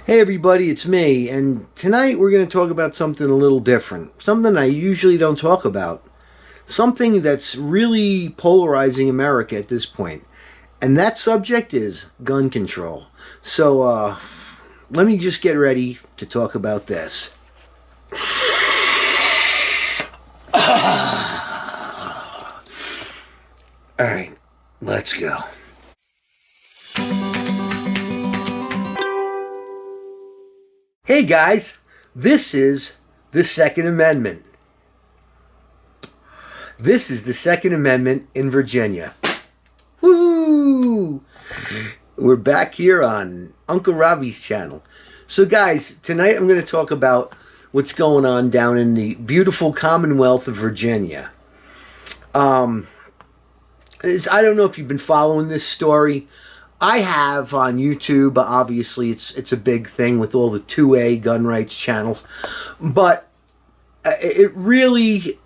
Hey everybody, it's me, and tonight we're going to talk about something a little different. Something I usually don't talk about. Something that's really polarizing America at this point. And that subject is gun control. So, let me just get ready to talk about this. Alright, let's go. Hey guys, this is the Second Amendment. This is the Second Amendment in Virginia. Woo! We're back here on Uncle Robbie's channel. So guys, tonight I'm going to talk about what's going on down in the beautiful Commonwealth of Virginia. I don't know if you've been following this story. I have on YouTube. Obviously, it's a big thing with all the 2A gun rights channels. But it really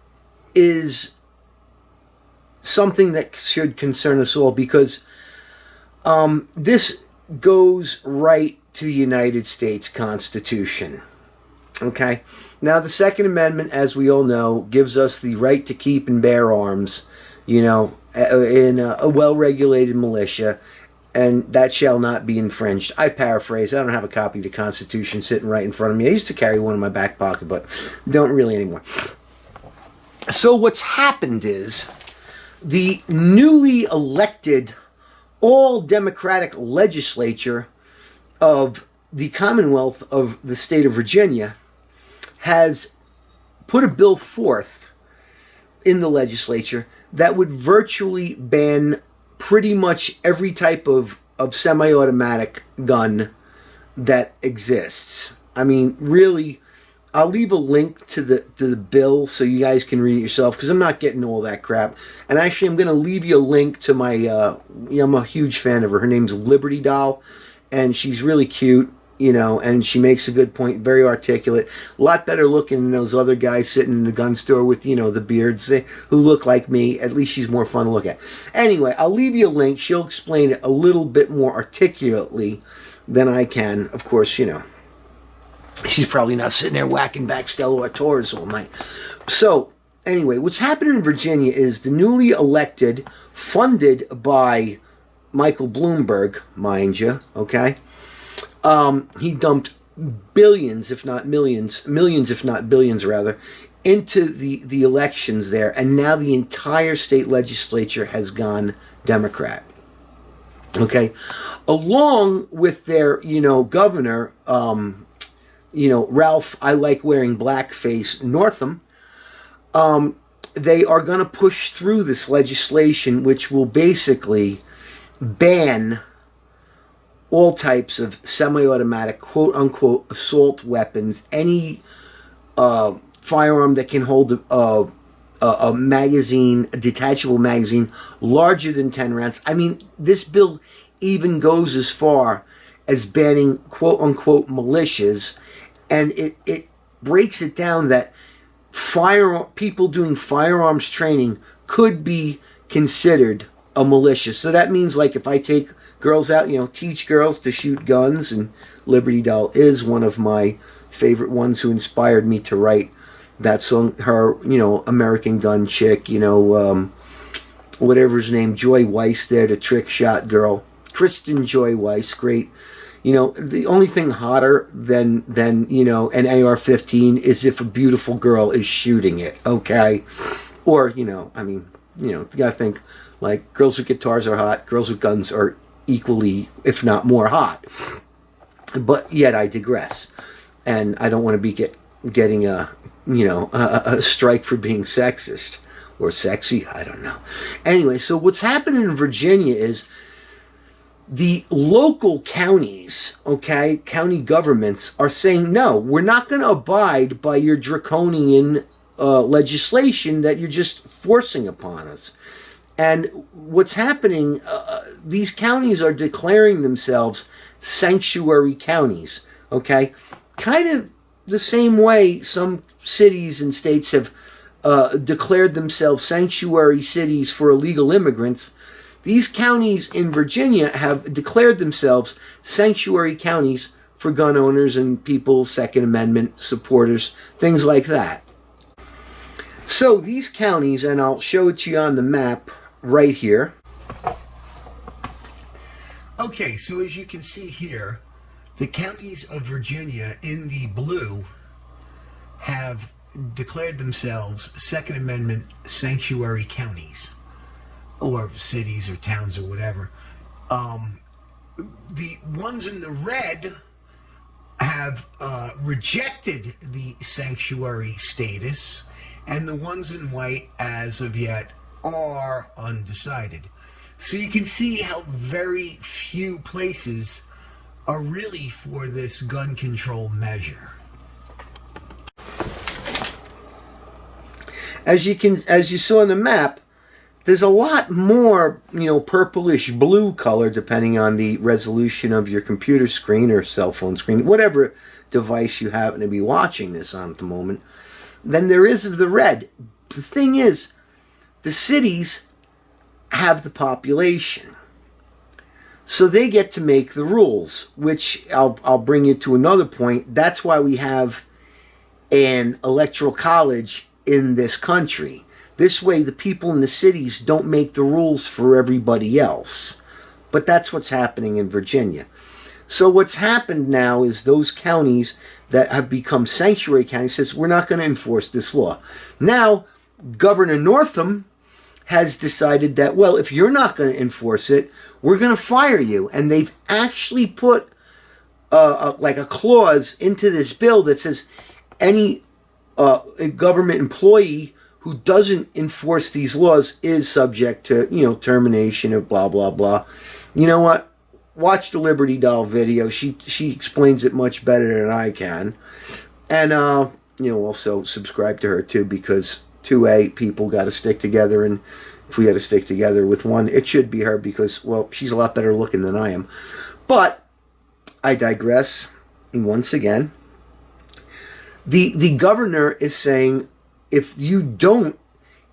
is something that should concern us all because this goes right to the United States Constitution. Okay? Now, the Second Amendment, as we all know, gives us the right to keep and bear arms, in a well-regulated militia, and that shall not be infringed. I paraphrase. I don't have a copy of the Constitution sitting right in front of me. I used to carry one in my back pocket, but don't really anymore. So what's happened is the newly elected all-Democratic legislature of the Commonwealth of the state of Virginia has put a bill forth in the legislature that would virtually ban pretty much every type of semi-automatic gun that exists. I mean, really, I'll leave a link to the bill so you guys can read it yourself because I'm not getting all that crap. And actually, I'm going to leave you a link to my, I'm a huge fan of her. Her name's Liberty Doll, and she's really cute, and she makes a good point, very articulate. A lot better looking than those other guys sitting in the gun store with, the beards who look like me. At least she's more fun to look at. Anyway, I'll leave you a link. She'll explain it a little bit more articulately than I can. Of course, she's probably not sitting there whacking back Stella Artois all night. So, anyway, what's happening in Virginia is the newly elected, funded by Michael Bloomberg, mind you, okay? He dumped billions, if not millions, if not billions rather, into the elections there, and now the entire state legislature has gone Democrat. Okay? Along with their, governor, Ralph, I like wearing blackface, Northam, they are going to push through this legislation which will basically ban all types of semi-automatic, quote-unquote, assault weapons, any firearm that can hold a magazine, a detachable magazine, larger than 10 rounds. I mean, this bill even goes as far as banning, quote-unquote, militias, and it breaks it down that people doing firearms training could be considered a militia. So that means, like, if I take girls out, teach girls to shoot guns, and Liberty Doll is one of my favorite ones who inspired me to write that song. Her, American Gun Chick, whatever his name, Joy Weiss there, the trick shot girl. Kristen Joy Weiss, great. The only thing hotter than an AR-15 is if a beautiful girl is shooting it, okay? Or, you gotta think, like, girls with guitars are hot, girls with guns are equally, if not more, hot. But yet I digress. And I don't want to be getting a strike for being sexist. Or sexy, I don't know. Anyway, so what's happening in Virginia is the local counties, county governments are saying, no, we're not going to abide by your draconian legislation that you're just forcing upon us. And what's happening, these counties are declaring themselves sanctuary counties, okay? Kind of the same way some cities and states have declared themselves sanctuary cities for illegal immigrants. These counties in Virginia have declared themselves sanctuary counties for gun owners and people, Second Amendment supporters, things like that. So these counties, and I'll show it to you on the map right here. Okay, so as you can see here, the counties of Virginia in the blue have declared themselves Second Amendment sanctuary counties, or cities or towns or whatever. The ones in the red have rejected the sanctuary status, and the ones in white, as of yet, are undecided. So you can see how very few places are really for this gun control measure. As you saw on the map, there's a lot more, purplish blue color, depending on the resolution of your computer screen or cell phone screen, whatever device you happen to be watching this on at the moment, than there is of the red. The thing is, the cities have the population, so they get to make the rules, which I'll bring you to another point. That's why we have an electoral college in this country. This way, the people in the cities don't make the rules for everybody else. But that's what's happening in Virginia. So what's happened now is those counties that have become sanctuary counties says, we're not going to enforce this law. Now, Governor Northam has decided that, well, if you're not going to enforce it, we're going to fire you. And they've actually put like a clause into this bill that says any government employee who doesn't enforce these laws is subject to, termination of blah, blah, blah. You know what? Watch the Liberty Doll video. She explains it much better than I can. And, also subscribe to her too, because 2A people got to stick together. And if we got to stick together with one, it should be her because, well, she's a lot better looking than I am. But I digress. And once again, the governor is saying, if you don't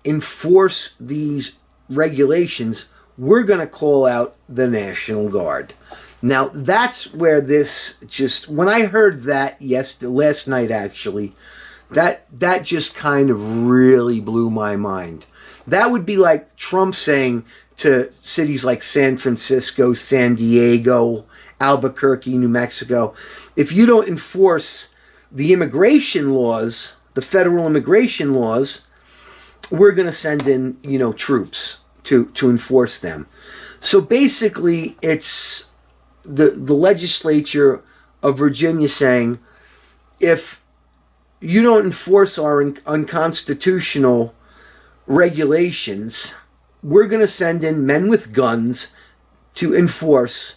enforce these regulations, we're going to call out the National Guard. Now, that's where this just, when I heard that last night actually, that just kind of really blew my mind. That would be like Trump saying to cities like San Francisco, San Diego, Albuquerque, New Mexico, if you don't enforce the immigration laws, the federal immigration laws, we're going to send in, troops to enforce them. So basically, it's the legislature of Virginia saying, if you don't enforce our unconstitutional regulations, we're going to send in men with guns to enforce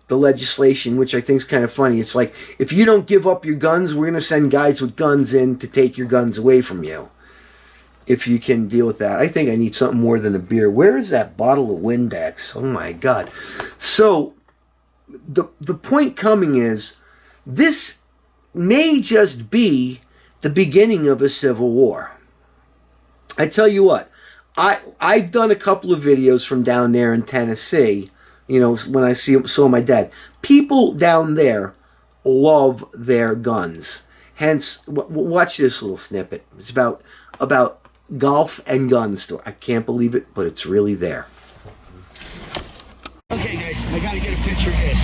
the legislation, which I think is kind of funny. It's like, if you don't give up your guns, we're going to send guys with guns in to take your guns away from you. If you can deal with that. I think I need something more than a beer. Where is that bottle of Windex? Oh my God. So the point coming is, this may just be the beginning of a civil war. I tell you what, I've done a couple of videos from down there in Tennessee, when I saw my dad. People down there love their guns. Hence, watch this little snippet. It's about golf and guns. I can't believe it, but it's really there. Okay, guys, I got to get a picture of this.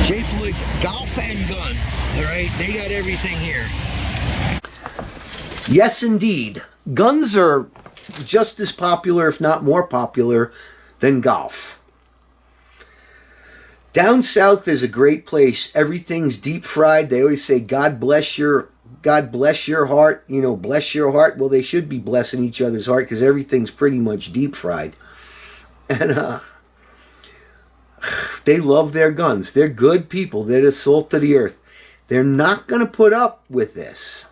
Jay Floyd's Golf and Guns. All right, they got everything here. Yes, indeed. Guns are just as popular, if not more popular, than golf. Down south is a great place. Everything's deep fried. They always say, God bless your heart. Bless your heart. Well, they should be blessing each other's heart because everything's pretty much deep fried. And they love their guns. They're good people. They're the salt of the earth. They're not going to put up with this.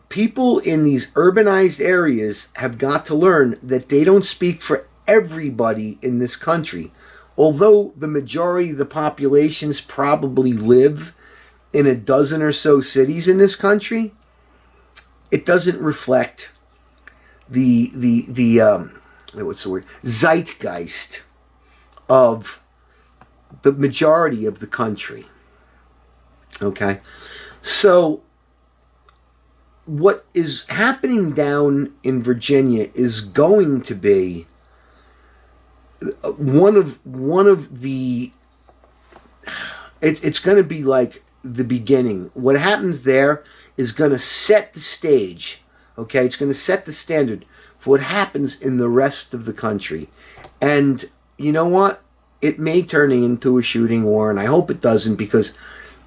People in these urbanized areas have got to learn that they don't speak for everybody in this country. Although the majority of the populations probably live in a dozen or so cities in this country, it doesn't reflect the what's the word, zeitgeist of the majority of the country. Okay? So what is happening down in Virginia is going to be one of the it's going to be like the beginning. What happens there is going to set the stage. Okay, it's going to set the standard for what happens in the rest of the country. And you know what? It may turn into a shooting war, and I hope it doesn't, because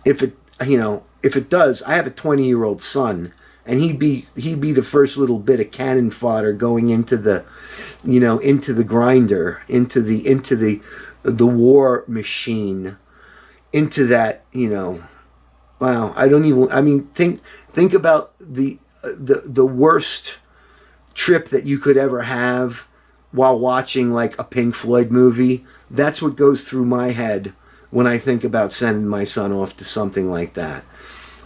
if it does, I have a 20-year-old son, and he'd be the first little bit of cannon fodder going into the grinder, into the war machine, into that, wow, think about the worst trip that you could ever have while watching like a Pink Floyd movie. That's what goes through my head when I think about sending my son off to something like that.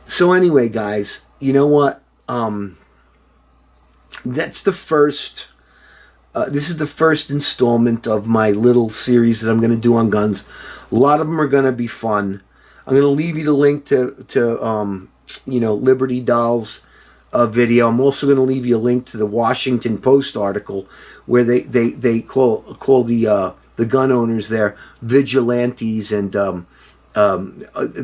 So anyway, guys, you know what? That's the first. This is the first installment of my little series that I'm going to do on guns. A lot of them are going to be fun. I'm going to leave you the link to Liberty Dolls video. I'm also going to leave you a link to the Washington Post article where they call the gun owners there vigilantes and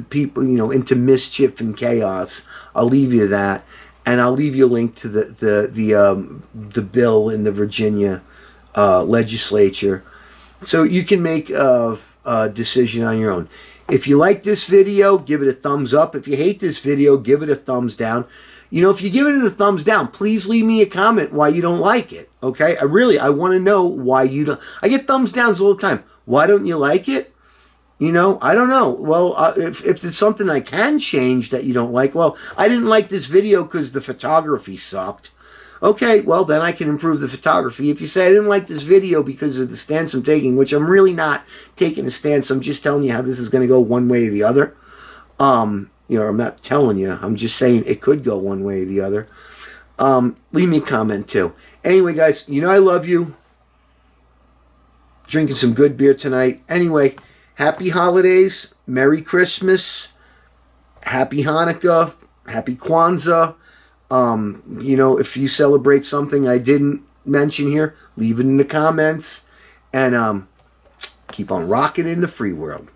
people into mischief and chaos. I'll leave you that, and I'll leave you a link to the bill in the Virginia legislature, so you can make a decision on your own. If you like this video, give it a thumbs up. If you hate this video, give it a thumbs down. If you give it a thumbs down, please leave me a comment why you don't like it. Okay? I want to know why you don't. I get thumbs downs all the time. Why don't you like it? I don't know. Well, if it's something I can change that you don't like, well, I didn't like this video because the photography sucked. Okay, well, then I can improve the photography. If you say I didn't like this video because of the stance I'm taking, which I'm really not taking a stance, I'm just telling you how this is going to go one way or the other. I'm not telling you. I'm just saying it could go one way or the other. Leave me a comment, too. Anyway, guys, I love you. Drinking some good beer tonight. Anyway, happy holidays. Merry Christmas. Happy Hanukkah. Happy Kwanzaa. If you celebrate something I didn't mention here, leave it in the comments. And keep on rocking in the free world.